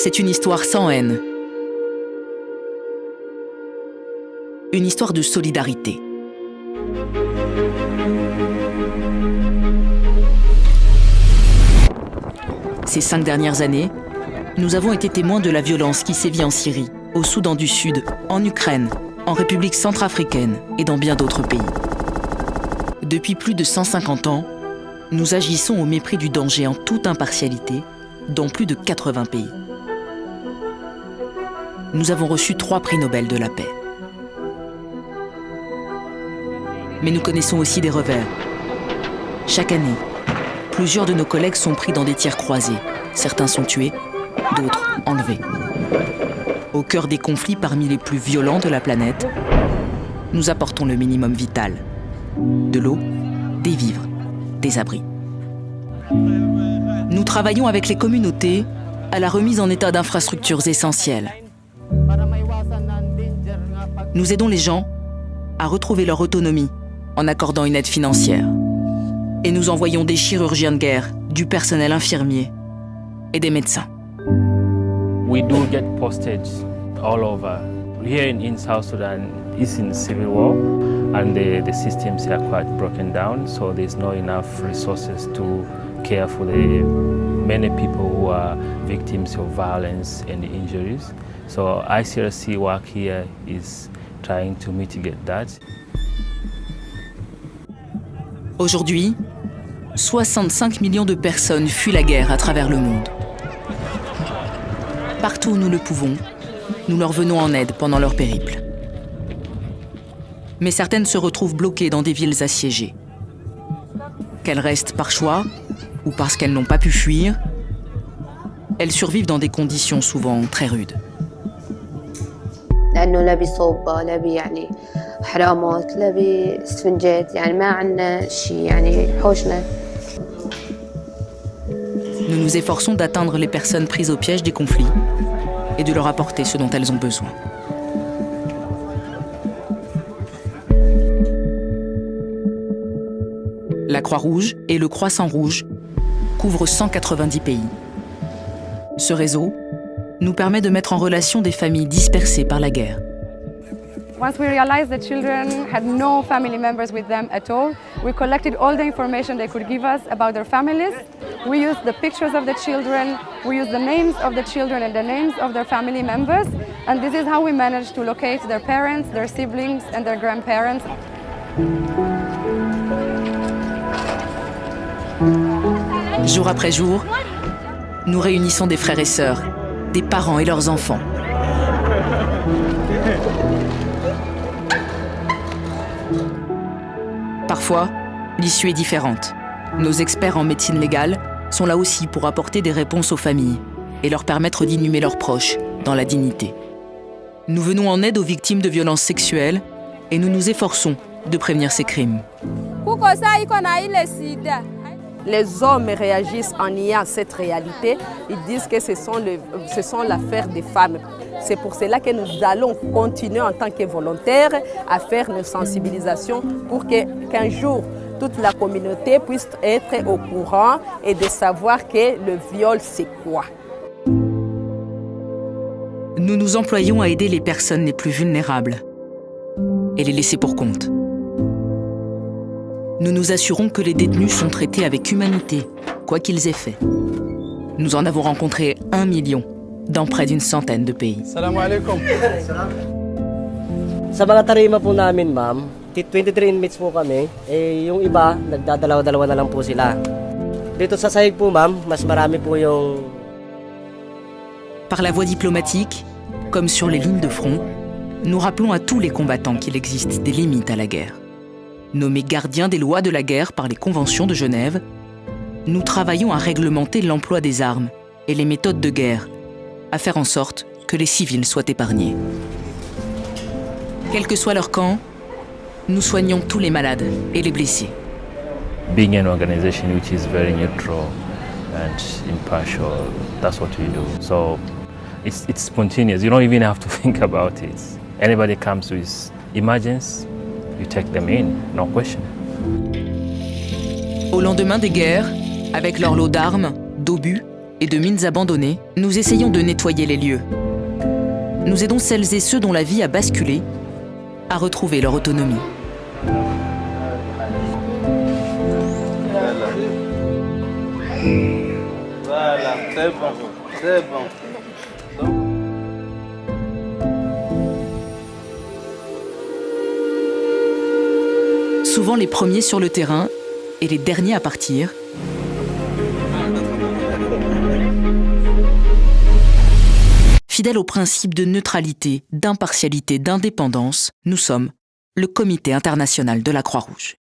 C'est une histoire sans haine. Une histoire de solidarité. Ces 5 dernières années, nous avons été témoins de la violence qui sévit en Syrie, au Soudan du Sud, en Ukraine, en République centrafricaine et dans bien d'autres pays. Depuis plus de 150 ans, nous agissons au mépris du danger en toute impartialité dans plus de 80 pays. Nous avons reçu 3 prix Nobel de la paix. Mais nous connaissons aussi des revers. Chaque année, plusieurs de nos collègues sont pris dans des tirs croisés. Certains sont tués, d'autres enlevés. Au cœur des conflits parmi les plus violents de la planète, nous apportons le minimum vital. De l'eau, des vivres, des abris. Nous travaillons avec les communautés à la remise en état d'infrastructures essentielles. Nous aidons les gens à retrouver leur autonomie en accordant une aide financière. Et nous envoyons des chirurgiens de guerre, du personnel infirmier et des médecins. We do get postage all over. Here in South Sudan, it's in civil war, and the systems are quite broken down, so there's not enough resources to care for the many people who are victims of violence and injuries. So ICRC work here is trying to mitigate that. Aujourd'hui, 65 millions de personnes fuient la guerre à travers le monde. Partout où nous le pouvons, nous leur venons en aide pendant leur périple. Mais certaines se retrouvent bloquées dans des villes assiégées. Qu'elles restent par choix ou parce qu'elles n'ont pas pu fuir, elles survivent dans des conditions souvent très rudes. لأنه لا بصوبة لا يعني حرامات لا بسفنجات يعني ما عندنا شيء يعني حوشنا. Nous nous efforçons d'atteindre les personnes prises au piège des conflits et de leur apporter ce dont elles ont besoin. La Croix-Rouge et le Croissant-Rouge couvrent 190 pays. Ce réseau nous permet de mettre en relation des familles dispersées par la guerre. Once we realized the children had no family members with them at all, we collected all the information they could give us about their families. We used the pictures of the children, we used the names of the children and the names of their family members, and this is how we managed to locate their parents, their siblings, and their grandparents. Jour après jour, nous réunissons des frères et sœurs, des parents et leurs enfants. Parfois, l'issue est différente. Nos experts en médecine légale sont là aussi pour apporter des réponses aux familles et leur permettre d'inhumer leurs proches dans la dignité. Nous venons en aide aux victimes de violences sexuelles et nous nous efforçons de prévenir ces crimes. Les hommes réagissent en niant cette réalité. Ils disent que ce sont l'affaire des femmes. C'est pour cela que nous allons continuer en tant que volontaires à faire nos sensibilisations pour qu'un jour, toute la communauté puisse être au courant et de savoir que le viol, c'est quoi. Nous nous employons à aider les personnes les plus vulnérables et les laisser pour compte. Nous nous assurons que les détenus sont traités avec humanité, quoi qu'ils aient fait. Nous en avons rencontré 1 million dans près d'une centaine de pays. Salam alaikum. Sa mga tarima po namin, ma'am, 23 inmates po kami. Yung iba, nagdadalawa-dalawa na lang po sila. Dito sa sahig po, ma'am, mas marami po yung... Par la voie diplomatique, comme sur les lignes de front, nous rappelons à tous les combattants qu'il existe des limites à la guerre. Nommés gardiens des lois de la guerre par les conventions de Genève, nous travaillons à réglementer l'emploi des armes et les méthodes de guerre, à faire en sorte que les civils soient épargnés. Quel que soit leur camp, nous soignons tous les malades et les blessés. Being an organization which is very neutral and impartial, that's what we do. So it's spontaneous. You don't even have to think about it. Anybody comes with emergency, you take them in, no question. Au lendemain des guerres, avec leur lot d'armes, d'obus et de mines abandonnées, nous essayons de nettoyer les lieux. Nous aidons celles et ceux dont la vie a basculé à retrouver leur autonomie. Voilà, c'est bon, c'est bon. Souvent les premiers sur le terrain et les derniers à partir. Fidèles aux principes de neutralité, d'impartialité, d'indépendance, nous sommes le Comité international de la Croix-Rouge.